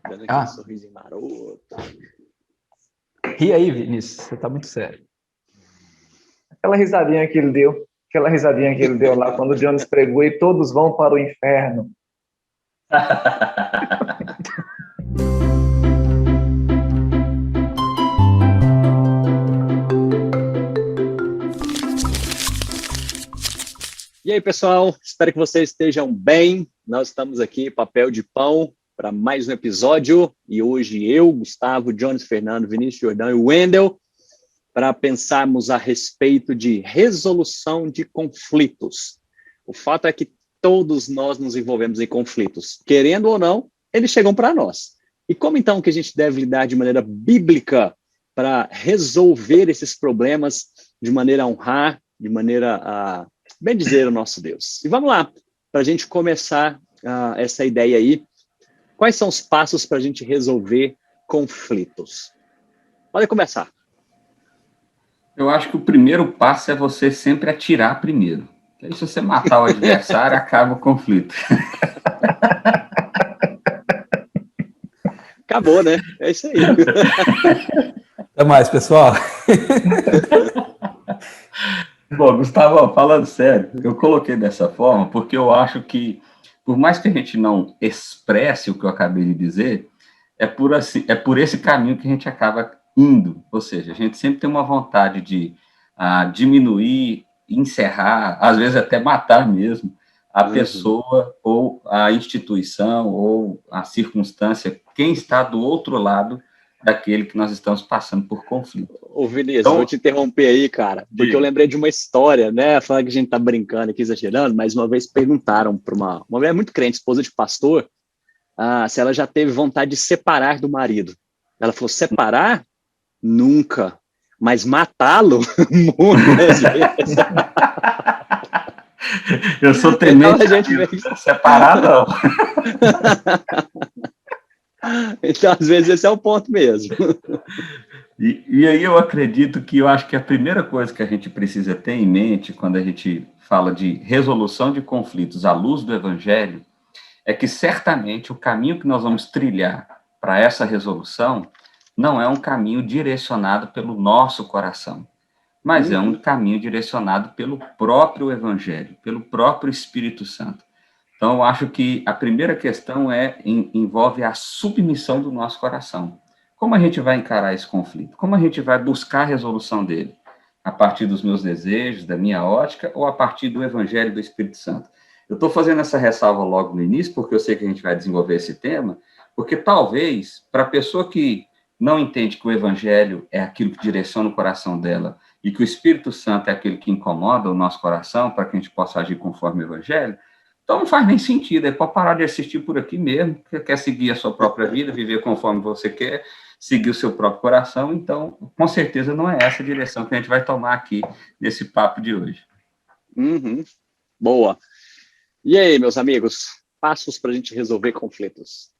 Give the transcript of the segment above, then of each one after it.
Dando aquele sorrisinho maroto. Ri aí, Vinícius, você tá muito sério. Aquela risadinha que ele deu lá quando o Jones pregou e todos vão para o inferno. E aí, pessoal, espero que vocês estejam bem. Nós estamos aqui, Papel de Pão, para mais um episódio. E hoje eu, Gustavo, Jones, Fernando, Vinícius Jordão e Wendel, para pensarmos a respeito de resolução de conflitos. O fato é que todos nós nos envolvemos em conflitos. Querendo ou não, eles chegam para nós. E como então que a gente deve lidar de maneira bíblica para resolver esses problemas de maneira a honrar, de maneira a bendizer o nosso Deus? E vamos lá, para a gente começar essa ideia aí. Quais são os passos para a gente resolver conflitos? Pode começar. Eu acho que o primeiro passo é você sempre atirar primeiro. Porque aí, se você matar o adversário, acaba o conflito. Acabou, né? É isso aí. Até mais, pessoal. Bom, Gustavo, falando sério, eu coloquei dessa forma porque eu acho que, por mais que a gente não expresse o que eu acabei de dizer, é por esse caminho que a gente acaba indo. Ou seja, a gente sempre tem uma vontade de diminuir, encerrar, às vezes até matar mesmo a pessoa ou a instituição ou a circunstância, quem está do outro lado daquele que nós estamos passando por conflito. Ô, Vinícius, então, vou te interromper aí, cara, porque eu lembrei de uma história, né, falando que a gente tá brincando aqui, exagerando, mas uma vez perguntaram para uma mulher muito crente, esposa de pastor, se ela já teve vontade de separar do marido. Ela falou, separar? Nunca. Mas matá-lo? Muitas vezes. Eu sou temente então, separar, não. Então, às vezes, esse é o ponto mesmo. E aí eu acredito que eu acho que a primeira coisa que a gente precisa ter em mente quando a gente fala de resolução de conflitos à luz do Evangelho é que certamente o caminho que nós vamos trilhar para essa resolução não é um caminho direcionado pelo nosso coração, mas é um caminho direcionado pelo próprio Evangelho, pelo próprio Espírito Santo. Então, eu acho que a primeira questão envolve a submissão do nosso coração. Como a gente vai encarar esse conflito? Como a gente vai buscar a resolução dele? A partir dos meus desejos, da minha ótica, ou a partir do Evangelho do Espírito Santo? Eu estou fazendo essa ressalva logo no início, porque eu sei que a gente vai desenvolver esse tema, porque talvez, para a pessoa que não entende que o Evangelho é aquilo que direciona o coração dela, e que o Espírito Santo é aquele que incomoda o nosso coração, para que a gente possa agir conforme o Evangelho, então não faz nem sentido, é para parar de assistir por aqui mesmo, que quer seguir a sua própria vida, viver conforme você quer, seguir o seu próprio coração, então, com certeza, não é essa a direção que a gente vai tomar aqui nesse papo de hoje. Boa. E aí, meus amigos, passos para a gente resolver conflitos?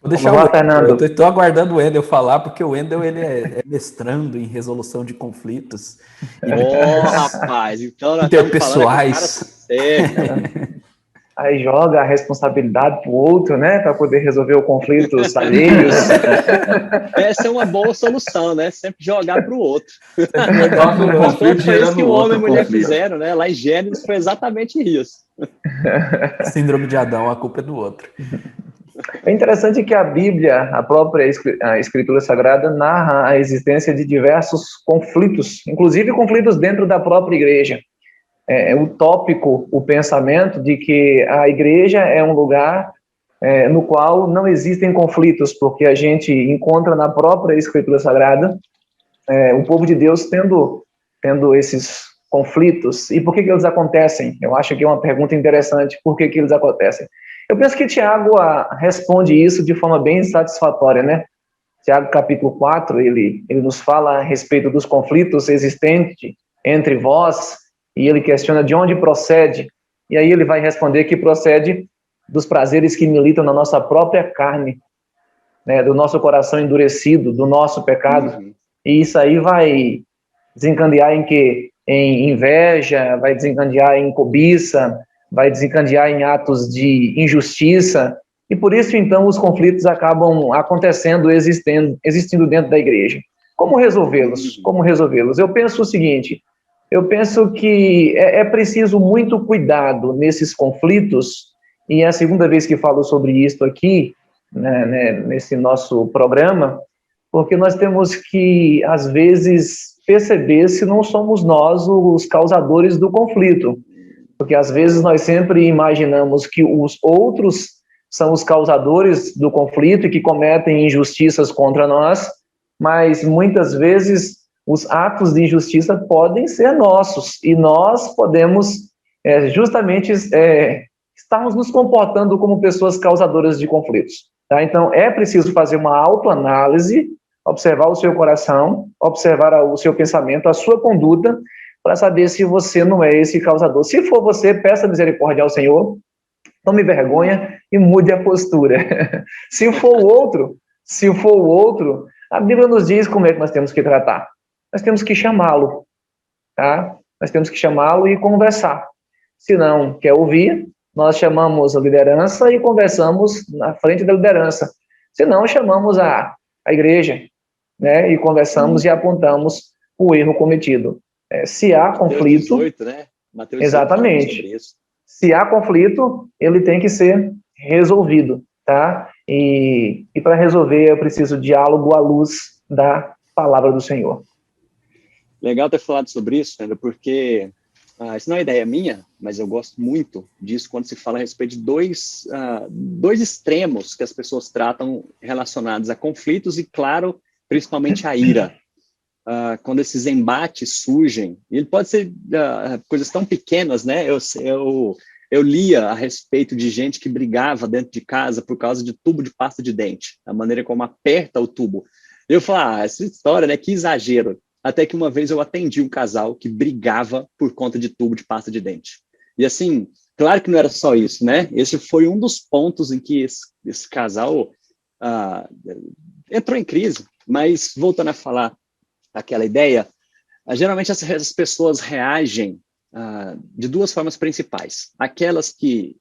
Vou deixar o Fernando. Eu estou aguardando o Wendel falar, porque o Wendel ele é mestrando em resolução de conflitos. Rapaz, então nós interpessoais. Aí joga a responsabilidade para o outro, né? Para poder resolver o conflito alheios. Essa é uma boa solução, né? Sempre jogar para o outro. Foi isso que o homem e a mulher fizeram, né? Lá em Gênesis foi exatamente isso. Síndrome de Adão, a culpa é do outro. É interessante que a Bíblia, a própria Escritura Sagrada, narra a existência de diversos conflitos, inclusive conflitos dentro da própria igreja. É utópico o pensamento de que a igreja é um lugar no qual não existem conflitos, porque a gente encontra na própria Escritura Sagrada o povo de Deus tendo esses conflitos. E por que eles acontecem? Eu acho que é uma pergunta interessante. Por que eles acontecem? Eu penso que Tiago responde isso de forma bem satisfatória, né? Tiago, capítulo 4, ele nos fala a respeito dos conflitos existentes entre vós, e ele questiona de onde procede. E aí ele vai responder que procede dos prazeres que militam na nossa própria carne, né? Do nosso coração endurecido, do nosso pecado. E isso aí vai desencadear em quê? Em inveja, vai desencadear em cobiça, vai desencadear em atos de injustiça, e por isso, então, os conflitos acabam acontecendo, existindo dentro da igreja. Como resolvê-los? Como resolvê-los? Eu penso o seguinte, eu penso que é preciso muito cuidado nesses conflitos, e é a segunda vez que falo sobre isso aqui, né, nesse nosso programa, porque nós temos que, às vezes, perceber se não somos nós os causadores do conflito, porque às vezes nós sempre imaginamos que os outros são os causadores do conflito e que cometem injustiças contra nós, mas muitas vezes os atos de injustiça podem ser nossos, e nós podemos justamente estarmos nos comportando como pessoas causadoras de conflitos. Tá? Então, é preciso fazer uma autoanálise, observar o seu coração, observar o seu pensamento, a sua conduta, para saber se você não é esse causador. Se for você, peça misericórdia ao Senhor, tome vergonha e mude a postura. Se for o outro, a Bíblia nos diz como é que nós temos que tratar. Nós temos que chamá-lo, tá? Nós temos que chamá-lo e conversar. Se não quer ouvir, nós chamamos a liderança e conversamos na frente da liderança. Se não, chamamos a igreja, né? E conversamos e apontamos o erro cometido. Se há conflito... Mateus 18, né? Mateus 18, exatamente. Se há conflito, ele tem que ser resolvido, tá? E para resolver, eu preciso de diálogo à luz da palavra do Senhor. Legal ter falado sobre isso, né? Porque isso não é ideia minha, mas eu gosto muito disso quando se fala a respeito de dois extremos que as pessoas tratam relacionados a conflitos e, claro, principalmente a ira. Quando esses embates surgem, e ele pode ser coisas tão pequenas, né? Eu lia a respeito de gente que brigava dentro de casa por causa de tubo de pasta de dente, a maneira como aperta o tubo. Eu falava, essa história, né? Que exagero. Até que uma vez eu atendi um casal que brigava por conta de tubo de pasta de dente. E assim, claro que não era só isso, né? Esse foi um dos pontos em que esse casal entrou em crise. Mas, voltando a falar aquela ideia, geralmente as pessoas reagem de duas formas principais. Aquelas que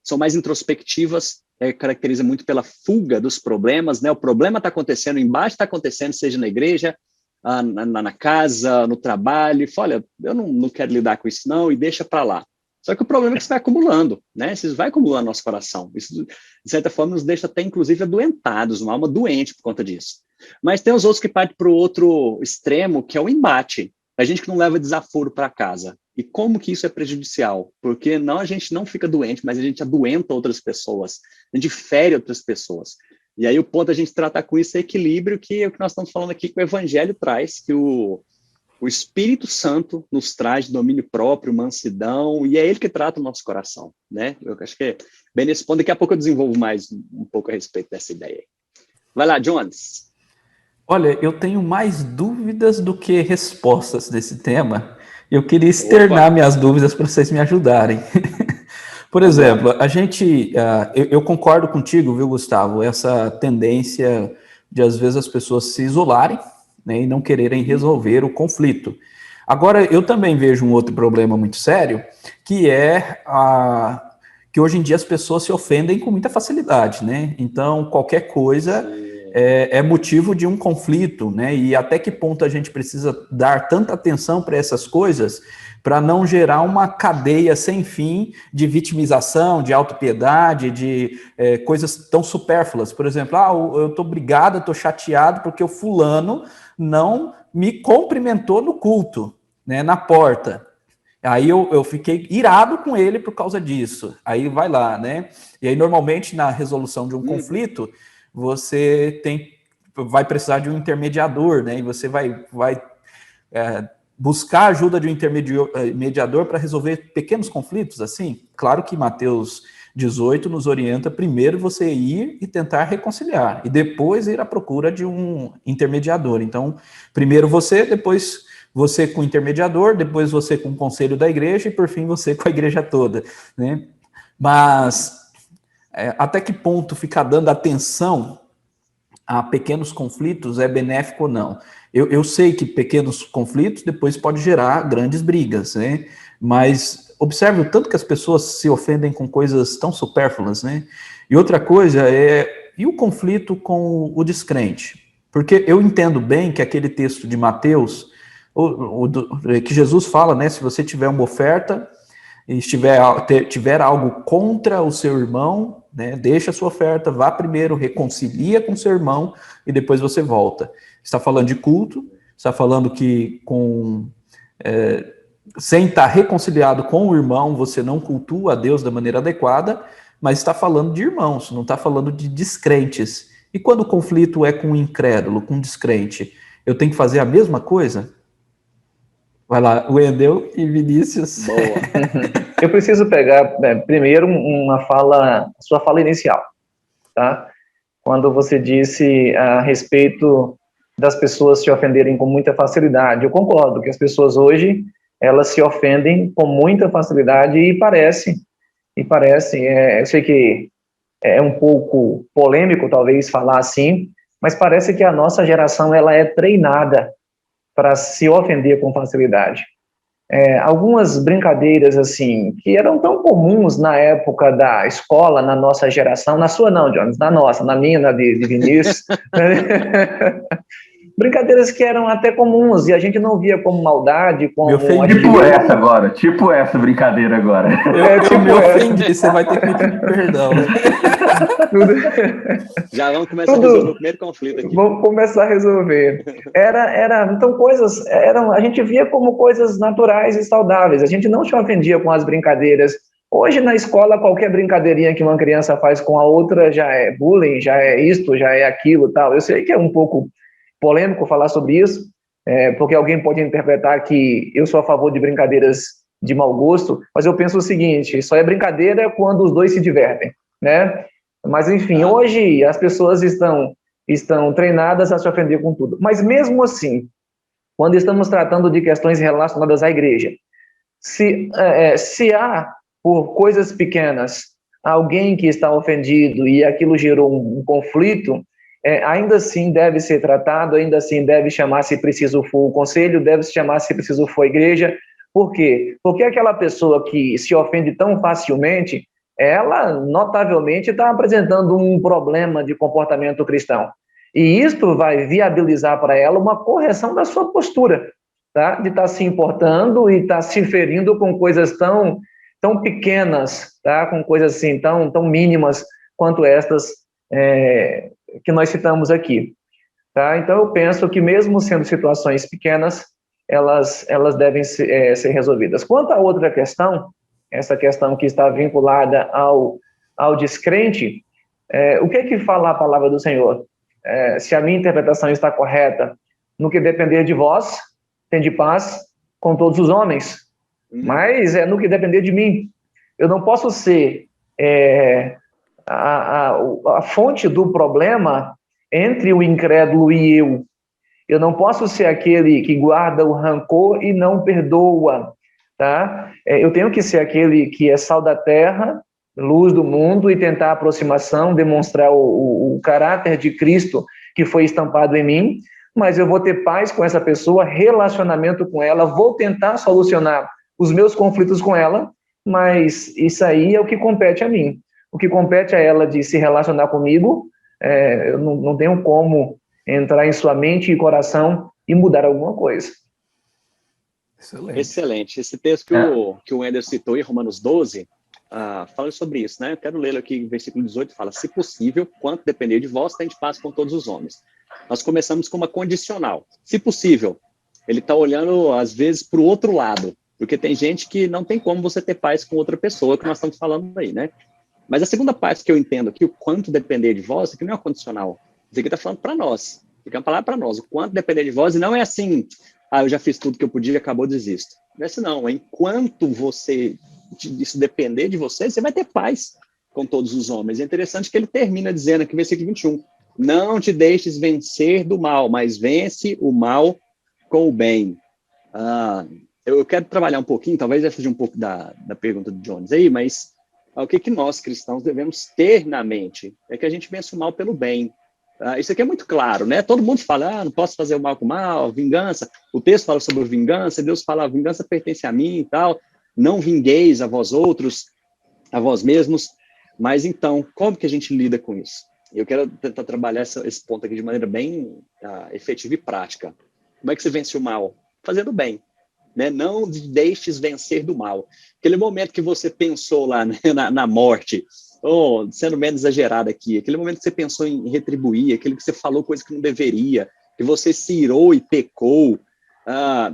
são mais introspectivas, caracteriza muito pela fuga dos problemas, né? O problema está acontecendo, o embate está acontecendo, seja na igreja, na casa, no trabalho, olha, eu não quero lidar com isso não, e deixa para lá. Só que o problema é que isso vai acumulando, né? Isso vai acumulando no nosso coração. Isso, de certa forma, nos deixa até, inclusive, adoentados, uma alma doente por conta disso. Mas tem os outros que partem para o outro extremo, que é o embate. A gente que não leva desaforo para casa. E como que isso é prejudicial? Porque a gente não fica doente, mas a gente adoenta outras pessoas. A gente fere outras pessoas. E aí o ponto da gente tratar com isso é equilíbrio, que é o que nós estamos falando aqui, que o Evangelho traz, que o Espírito Santo nos traz domínio próprio, mansidão, e é ele que trata o nosso coração, né? Eu acho que é bem nesse ponto. Daqui a pouco eu desenvolvo mais um pouco a respeito dessa ideia. Vai lá, Jones. Olha, eu tenho mais dúvidas do que respostas desse tema. Eu queria externar minhas dúvidas para vocês me ajudarem. Por exemplo, eu concordo contigo, viu, Gustavo, essa tendência de, às vezes, as pessoas se isolarem, né, e não quererem resolver o conflito. Agora, eu também vejo um outro problema muito sério, que é que hoje em dia as pessoas se ofendem com muita facilidade, né? Então, qualquer coisa é motivo de um conflito, né? E até que ponto a gente precisa dar tanta atenção para essas coisas para não gerar uma cadeia sem fim de vitimização, de autopiedade, de coisas tão supérfluas. Por exemplo, eu estou brigado, estou chateado porque o fulano não me cumprimentou no culto, né, na porta. Aí eu fiquei irado com ele por causa disso. Aí vai lá, né? E aí, normalmente, na resolução de um conflito, você vai precisar de um intermediador, né? E você vai buscar a ajuda de um intermediador para resolver pequenos conflitos, assim. Claro que Mateus 18 nos orienta primeiro você ir e tentar reconciliar, e depois ir à procura de um intermediador. Então, primeiro você, depois você com o intermediador, depois você com o conselho da igreja, e por fim você com a igreja toda, né? Mas até que ponto ficar dando atenção a pequenos conflitos é benéfico ou não? Eu sei que pequenos conflitos depois pode gerar grandes brigas, né? Mas observe o tanto que as pessoas se ofendem com coisas tão supérfluas, né? E outra coisa e o conflito com o descrente? Porque eu entendo bem que aquele texto de Mateus, que Jesus fala, né, se você tiver uma oferta e tiver algo contra o seu irmão, né, deixa a sua oferta, vá primeiro, reconcilia com o seu irmão e depois você volta. Está falando de culto, está falando que sem estar reconciliado com o irmão, você não cultua a Deus da maneira adequada, mas está falando de irmãos, não está falando de descrentes. E quando o conflito é com um incrédulo, com um descrente, eu tenho que fazer a mesma coisa? Vai lá, Wendel e Vinícius. Boa. Eu preciso pegar primeiro sua fala inicial, tá? Quando você disse a respeito das pessoas se ofenderem com muita facilidade, eu concordo que as pessoas hoje, elas se ofendem com muita facilidade e parece, eu sei que é um pouco polêmico talvez falar assim, mas parece que a nossa geração ela é treinada para se ofender com facilidade. Algumas brincadeiras assim que eram tão comuns na época da escola, na nossa geração, na sua não, Jones, na nossa, na minha, na de Vinícius, brincadeiras que eram até comuns e a gente não via como maldade, como tipo essa brincadeira agora. Eu me ofendi, você vai ter que me pedir perdão. Já vamos começar a resolver o primeiro conflito aqui. Vamos começar a resolver. Então a gente via como coisas naturais e saudáveis. A gente não se ofendia com as brincadeiras. Hoje na escola qualquer brincadeirinha que uma criança faz com a outra já é bullying, já é isto, já é aquilo, tal. Eu sei que é um pouco polêmico falar sobre isso, porque alguém pode interpretar que eu sou a favor de brincadeiras de mau gosto, mas eu penso o seguinte, só é brincadeira quando os dois se divertem, né? Mas, enfim, hoje as pessoas estão treinadas a se ofender com tudo. Mas, mesmo assim, quando estamos tratando de questões relacionadas à igreja, se há, por coisas pequenas, alguém que está ofendido e aquilo gerou um conflito, ainda assim deve ser tratado, ainda assim deve chamar, se preciso for, o conselho, deve se chamar, se preciso for, a igreja. Por quê? Porque aquela pessoa que se ofende tão facilmente, ela notavelmente está apresentando um problema de comportamento cristão. E isto vai viabilizar para ela uma correção da sua postura, tá? De estar se importando e estar se ferindo com coisas tão pequenas, tá? Com coisas assim tão mínimas quanto estas que nós citamos aqui. Tá? Então, eu penso que mesmo sendo situações pequenas, elas devem ser resolvidas. Quanto à outra questão, essa questão que está vinculada ao descrente, o que fala a palavra do Senhor? Se a minha interpretação está correta, no que depender de vós, tende paz com todos os homens, mas no que depender de mim. Eu não posso ser a fonte do problema entre o incrédulo e eu. Eu não posso ser aquele que guarda o rancor e não perdoa, tá? Eu tenho que ser aquele que é sal da terra, luz do mundo e tentar a aproximação, demonstrar o caráter de Cristo que foi estampado em mim, mas eu vou ter paz com essa pessoa, relacionamento com ela, vou tentar solucionar os meus conflitos com ela, mas isso aí é o que compete a mim. O que compete a ela de se relacionar comigo, eu não tenho como entrar em sua mente e coração e mudar alguma coisa. Excelente. Esse texto que o Wendel citou em Romanos 12, fala sobre isso, né? Eu quero ler aqui, versículo 18, fala, se possível, quanto depender de vós, tende paz com todos os homens. Nós começamos com uma condicional. Se possível, ele está olhando, às vezes, para o outro lado, porque tem gente que não tem como você ter paz com outra pessoa, que nós estamos falando aí, né? Mas a segunda parte que eu entendo aqui, o quanto depender de vós, isso aqui não é uma condicional. Isso aqui está falando para nós. Isso aqui é uma palavra para nós. O quanto depender de vós, e não é assim, eu já fiz tudo que eu podia, acabou, desisto. Não é assim, não. Enquanto isso depender de você, você vai ter paz com todos os homens. É interessante que ele termina dizendo aqui, versículo 21, não te deixes vencer do mal, mas vence o mal com o bem. Eu quero trabalhar um pouquinho, talvez vai fugir um pouco da pergunta do Jones aí, mas o que nós cristãos devemos ter na mente é que a gente vence o mal pelo bem. Isso aqui é muito claro, né? Todo mundo fala, não posso fazer o mal com o mal, vingança. O texto fala sobre vingança, Deus fala, a vingança pertence a mim e tal. Não vingueis a vós outros, a vós mesmos. Mas então, como que a gente lida com isso? Eu quero tentar trabalhar esse ponto aqui de maneira bem efetiva e prática. Como é que você vence o mal? Fazendo bem, né? Não deixes vencer do mal. Aquele momento que você pensou lá, né, na morte, sendo menos exagerado aqui, aquele momento que você pensou em retribuir, aquele que você falou coisa que não deveria, que você se irou e pecou,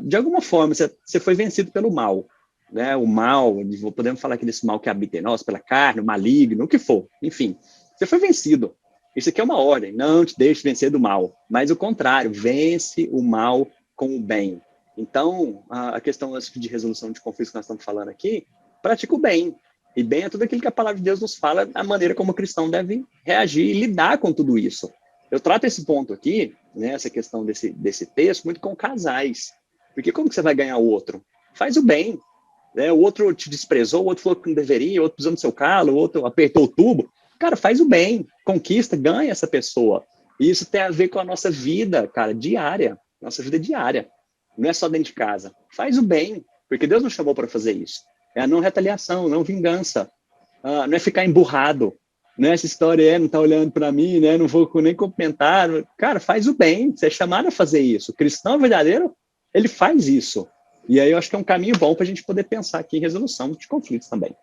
de alguma forma você foi vencido pelo mal, né? O mal, podemos falar aqui desse mal que habita em nós, pela carne, o maligno, o que for, enfim, você foi vencido. Isso aqui é uma ordem, não te deixe vencer do mal, mas o contrário, vence o mal com o bem. Então, a questão de resolução de conflitos que nós estamos falando aqui, pratica o bem. E bem é tudo aquilo que a palavra de Deus nos fala, a maneira como o cristão deve reagir e lidar com tudo isso. Eu trato esse ponto aqui, né, essa questão desse texto, muito com casais. Porque como que você vai ganhar o outro? Faz o bem. Né? O outro te desprezou, o outro falou que não deveria, o outro pisou no seu calo, o outro apertou o tubo. Cara, faz o bem, conquista, ganha essa pessoa. E isso tem a ver com a nossa vida, cara, diária. Nossa vida diária. Não é só dentro de casa. Faz o bem, porque Deus nos chamou para fazer isso. É a não retaliação, não vingança. Não é ficar emburrado. Não é essa história, não tá olhando para mim, né? Não vou nem comentar. Cara, faz o bem. Você é chamado a fazer isso. O cristão verdadeiro, ele faz isso. E aí eu acho que é um caminho bom para a gente poder pensar aqui em resolução de conflitos também.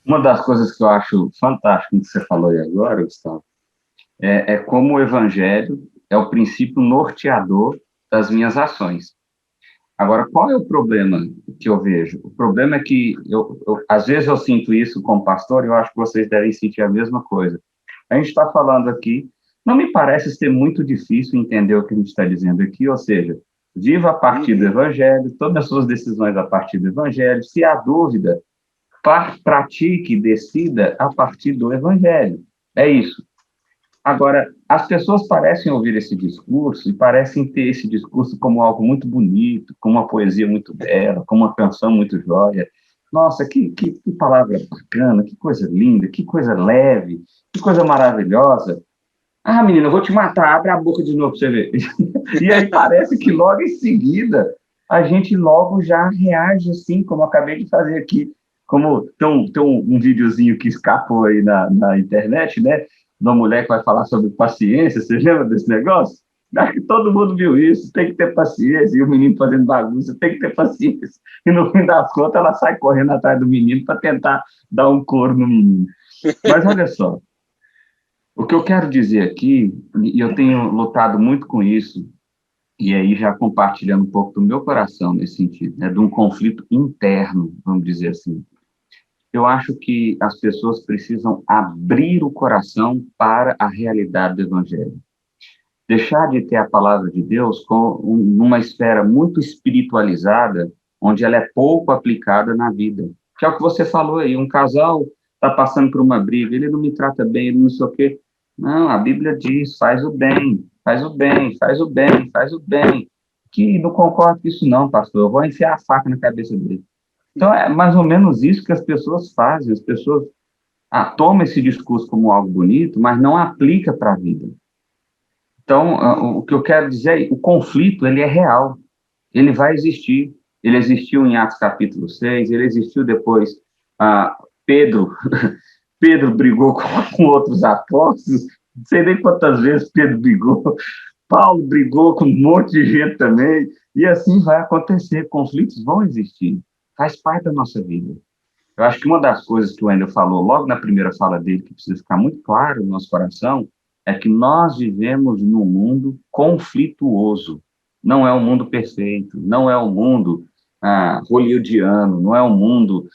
Uma das coisas que eu acho fantástico que você falou aí agora, Gustavo, é como o evangelho é o princípio norteador das minhas ações. Agora, qual é o problema que eu vejo? O problema é que, às vezes eu sinto isso como pastor, e eu acho que vocês devem sentir a mesma coisa. A gente está falando aqui, não me parece ser muito difícil entender o que a gente está dizendo aqui, ou seja, viva a partir do evangelho, tome as suas decisões a partir do evangelho, se há dúvida, pratique, decida a partir do evangelho. É isso. Agora, as pessoas parecem ouvir esse discurso e parecem ter esse discurso como algo muito bonito, como uma poesia muito bela, como uma canção muito jóia. Nossa, que palavra bacana, que coisa linda, que coisa leve, que coisa maravilhosa. Ah, menino, eu vou te matar, abre a boca de novo para você ver. E aí parece que logo em seguida a gente logo já reage assim, como eu acabei de fazer aqui. Como tem um videozinho que escapou aí na internet, né? De uma mulher que vai falar sobre paciência, você lembra desse negócio? Acho que todo mundo viu isso, tem que ter paciência, e o menino fazendo bagunça, tem que ter paciência. E no fim das contas ela sai correndo atrás do menino para tentar dar um couro no menino. Mas olha só, o que eu quero dizer aqui, e eu tenho lutado muito com isso, e aí já compartilhando um pouco do meu coração nesse sentido, né, de um conflito interno, vamos dizer assim. Eu acho que as pessoas precisam abrir o coração para a realidade do Evangelho. Deixar de ter a palavra de Deus numa esfera muito espiritualizada, onde ela é pouco aplicada na vida. Que é o que você falou aí, um casal está passando por uma briga, ele não me trata bem, ele não sei o quê. Não, a Bíblia diz, faz o bem, faz o bem, faz o bem, faz o bem. Que não concordo com isso não, pastor, eu vou enfiar a faca na cabeça dele. Então, é mais ou menos isso que as pessoas fazem. As pessoas tomam esse discurso como algo bonito, mas não aplica para a vida. Então, o que eu quero dizer é o conflito, ele é real. Ele vai existir. Ele existiu em Atos capítulo 6, ele existiu depois. Pedro brigou com outros apóstolos, não sei nem quantas vezes Pedro brigou. Paulo brigou com um monte de gente também. E assim vai acontecer. Conflitos vão existir. Faz parte da nossa vida. Eu acho que uma das coisas que o Wendel falou logo na primeira fala dele, que precisa ficar muito claro no nosso coração, é que nós vivemos num mundo conflituoso. Não é um mundo perfeito, não é um mundo hollywoodiano, não é um mundo...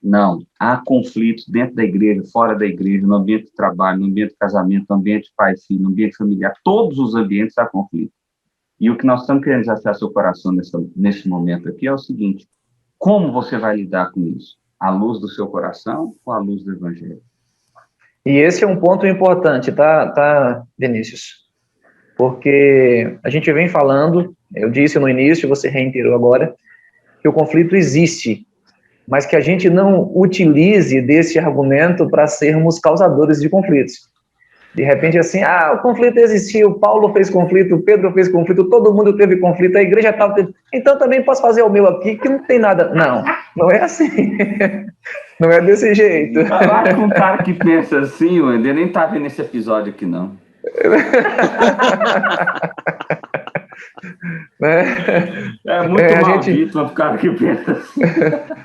não, há conflitos dentro da igreja, fora da igreja, no ambiente de trabalho, no ambiente de casamento, no ambiente de pai e filho, no ambiente familiar, todos os ambientes há conflito. E o que nós estamos querendo desafiar seu coração nesse momento aqui é o seguinte: como você vai lidar com isso? À luz do seu coração ou à luz do Evangelho? E esse é um ponto importante, tá, Vinícius? Porque a gente vem falando, eu disse no início, você reiterou agora, que o conflito existe, mas que a gente não utilize desse argumento para sermos causadores de conflitos. De repente, assim, o conflito existiu, Paulo fez conflito, Pedro fez conflito, todo mundo teve conflito, a igreja estava... Então também posso fazer o meu aqui, que não tem nada. Não é assim. Não é desse jeito. Eu acho que um cara que pensa assim, o Ender nem tá vendo esse episódio aqui, não. É muito maldito o cara que pensa assim.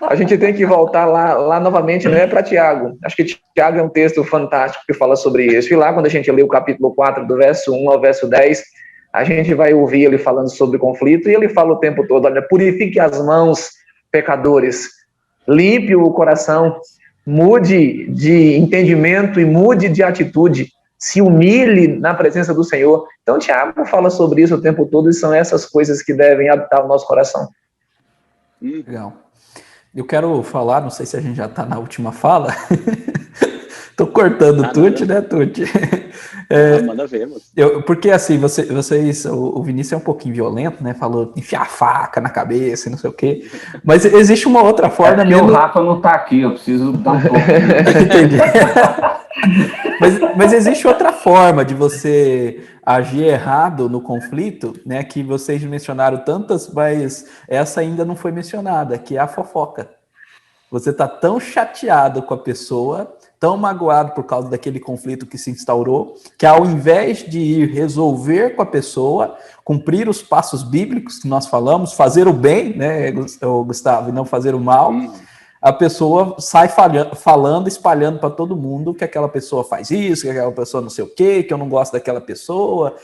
A gente tem que voltar lá novamente, né, para Tiago. Acho que Tiago é um texto fantástico que fala sobre isso. E lá, quando a gente lê o capítulo 4, do verso 1 ao verso 10, a gente vai ouvir ele falando sobre conflito, e ele fala o tempo todo, olha, purifique as mãos, pecadores, limpe o coração, mude de entendimento e mude de atitude, se humilhe na presença do Senhor. Então, Tiago fala sobre isso o tempo todo, e são essas coisas que devem habitar o nosso coração. Legal. Eu quero falar, não sei se a gente já está na última fala. Tô cortando Tuti, né, Tuti? Manda ver, moço. Porque assim, vocês, o Vinícius é um pouquinho violento, né? Falou enfiar a faca na cabeça e não sei o quê. Mas existe uma outra forma. O Rafa não tá aqui, eu preciso dar um pouco. Entendi. Mas existe outra forma de você agir errado no conflito, né? Que vocês mencionaram tantas, mas essa ainda não foi mencionada, que é a fofoca. Você tá tão chateado com a pessoa, tão magoado por causa daquele conflito que se instaurou, que ao invés de ir resolver com a pessoa, cumprir os passos bíblicos que nós falamos, fazer o bem, né, Gustavo, e não fazer o mal, a pessoa sai falando, espalhando para todo mundo que aquela pessoa faz isso, que aquela pessoa não sei o quê, que eu não gosto daquela pessoa,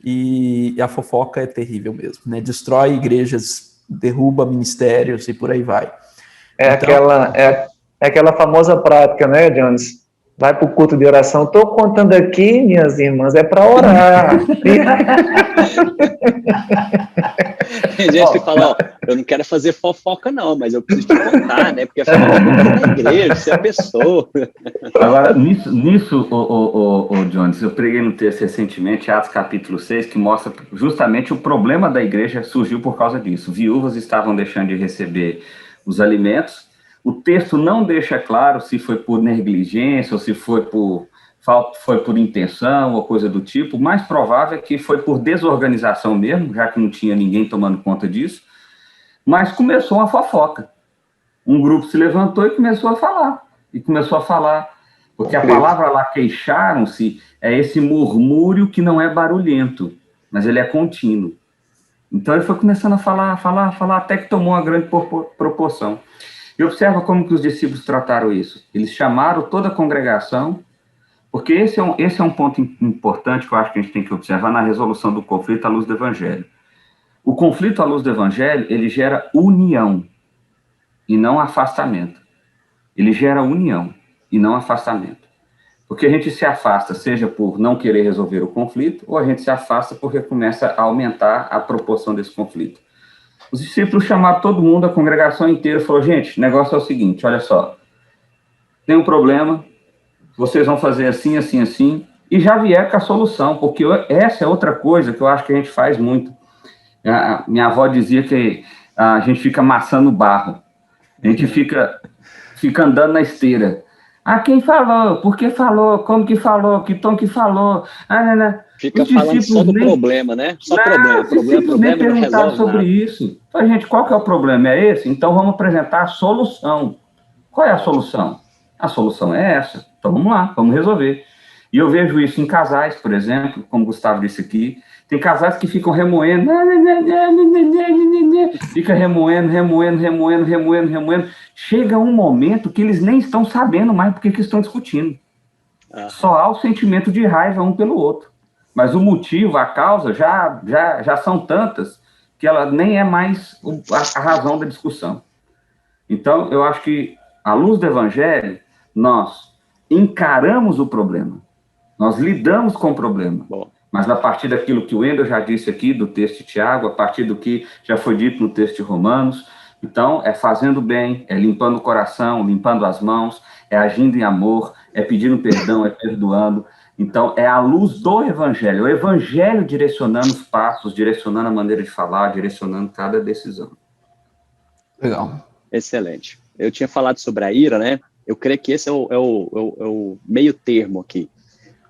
e a fofoca é terrível mesmo, né? Destrói igrejas, derruba ministérios e por aí vai. É aquela famosa prática, né, Jones? Vai para o culto de oração. Estou contando aqui, minhas irmãs, é para orar. Tem gente que fala, ó, eu não quero fazer fofoca não, mas eu preciso te contar, né? Porque é fofoca da igreja, você é a pessoa. Agora, nisso, Jones, eu preguei no texto recentemente, Atos capítulo 6, que mostra justamente o problema da igreja surgiu por causa disso. Viúvas estavam deixando de receber os alimentos. O texto não deixa claro se foi por negligência ou se foi por intenção ou coisa do tipo. O mais provável é que foi por desorganização mesmo, já que não tinha ninguém tomando conta disso. Mas começou uma fofoca. Um grupo se levantou e começou a falar. Porque a palavra lá, queixaram-se, é esse murmúrio que não é barulhento, mas ele é contínuo. Então ele foi começando a falar, até que tomou uma grande proporção. E observa como que os discípulos trataram isso. Eles chamaram toda a congregação, porque esse é um ponto importante que eu acho que a gente tem que observar na resolução do conflito à luz do Evangelho. O conflito à luz do Evangelho, ele gera união e não afastamento. Ele gera união e não afastamento. Porque a gente se afasta, seja por não querer resolver o conflito, ou a gente se afasta porque começa a aumentar a proporção desse conflito. Os discípulos chamaram todo mundo, a congregação inteira, falou, gente, o negócio é o seguinte, olha só, tem um problema, vocês vão fazer assim, assim, assim, e já vier com a solução, porque essa é outra coisa que eu acho que a gente faz muito. Minha avó dizia que a gente fica amassando barro, a gente fica andando na esteira. Quem falou? Por que falou? Como que falou? Que tom que falou? Fica falando só do problema, né? Só problema, nem perguntaram não sobre isso. Então, gente, qual que é o problema? É esse? Então, vamos apresentar a solução. Qual é a solução? A solução é essa. Então, vamos lá, vamos resolver. E eu vejo isso em casais, por exemplo, como o Gustavo disse aqui. Tem casais que ficam remoendo, fica remoendo. Chega um momento que eles nem estão sabendo mais porque que estão discutindo. Só há o sentimento de raiva um pelo outro. Mas o motivo, a causa, já são tantas que ela nem é mais a razão da discussão. Então, eu acho que, à luz do Evangelho, nós encaramos o problema. Nós lidamos com o problema. Bom. Mas a partir daquilo que o Wendel já disse aqui, do texto de Tiago, a partir do que já foi dito no texto de Romanos, então, é fazendo bem, é limpando o coração, limpando as mãos, é agindo em amor, é pedindo perdão, é perdoando. Então, é a luz do Evangelho, o Evangelho direcionando os passos, direcionando a maneira de falar, direcionando cada decisão. Legal. Excelente. Eu tinha falado sobre a ira, né? Eu creio que esse é o meio termo aqui.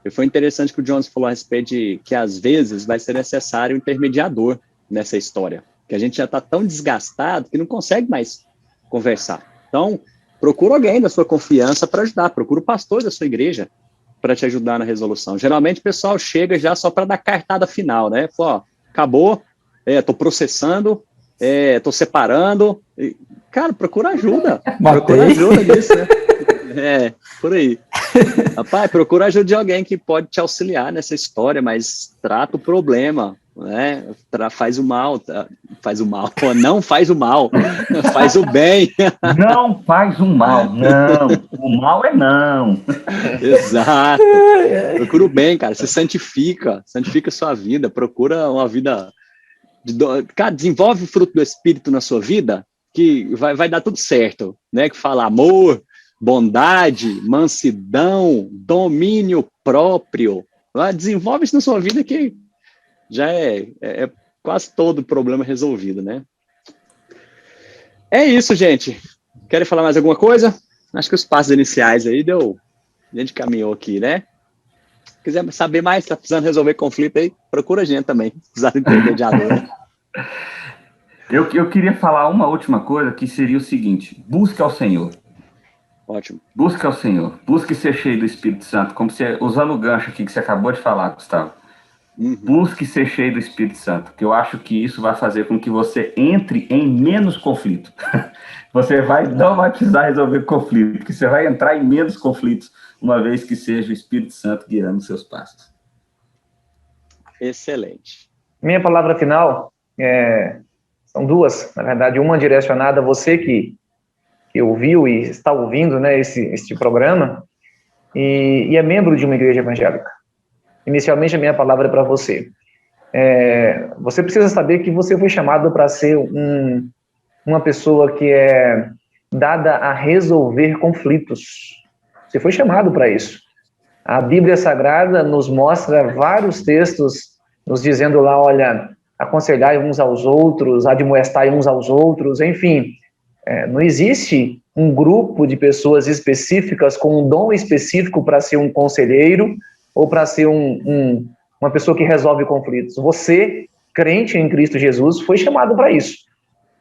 E foi interessante que o Jones falou a respeito de que, às vezes, vai ser necessário um intermediador nessa história. Que a gente já está tão desgastado que não consegue mais conversar. Então, procura alguém da sua confiança para ajudar, procura o pastor da sua igreja para te ajudar na resolução. Geralmente o pessoal chega já só para dar cartada final, né? Fala, ó, acabou, tô processando, tô separando. Cara, procura ajuda. Procura ajuda nisso, né? Por aí. Rapaz, procura ajuda de alguém que pode te auxiliar nessa história, mas trata o problema, né? Faz o mal, não faz o mal, faz o bem. Não faz o mal, não. O mal é não. Exato. Procura o bem, cara. Se santifica sua vida, procura uma vida. Cara, desenvolve o fruto do Espírito na sua vida, que vai dar tudo certo, né? Que fala amor, bondade, mansidão, domínio próprio. Desenvolve isso na sua vida que já é quase todo o problema resolvido, né? É isso, gente. Querem falar mais alguma coisa? Acho que os passos iniciais aí a gente caminhou aqui, né? Se quiser saber mais, está precisando resolver conflito aí, procura a gente também, se precisar de intermediador. Eu queria falar uma última coisa, que seria o seguinte: busque ao Senhor. Ótimo. Busque ao Senhor, busque ser cheio do Espírito Santo, como você, usando o gancho aqui que você acabou de falar, Gustavo. Busque ser cheio do Espírito Santo, que eu acho que isso vai fazer com que você entre em menos conflito. Você não vai precisar resolver conflito, porque você vai entrar em menos conflitos, uma vez que seja o Espírito Santo guiando seus passos. Excelente. Minha palavra final são duas, na verdade, uma direcionada a você que ouviu e está ouvindo, né, este programa, e é membro de uma igreja evangélica. Inicialmente, a minha palavra é para você. Você precisa saber que você foi chamado para ser uma pessoa que é dada a resolver conflitos. Você foi chamado para isso. A Bíblia Sagrada nos mostra vários textos nos dizendo lá, olha, aconselhai uns aos outros, admoestai uns aos outros, enfim. Não existe um grupo de pessoas específicas com um dom específico para ser um conselheiro ou para ser uma pessoa que resolve conflitos. Você, crente em Cristo Jesus, foi chamado para isso.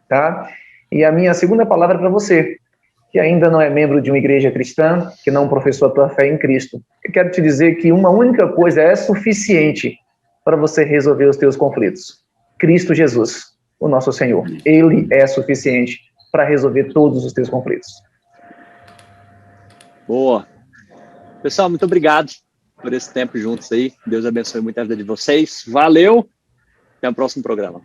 Tá? E a minha segunda palavra é para você, que ainda não é membro de uma igreja cristã, que não professou a tua fé em Cristo. Eu quero te dizer que uma única coisa é suficiente para você resolver os teus conflitos. Cristo Jesus, o nosso Senhor. Ele é suficiente para resolver todos os teus conflitos. Boa. Pessoal, muito obrigado por esse tempo juntos aí. Deus abençoe muito a vida de vocês. Valeu. Até o próximo programa.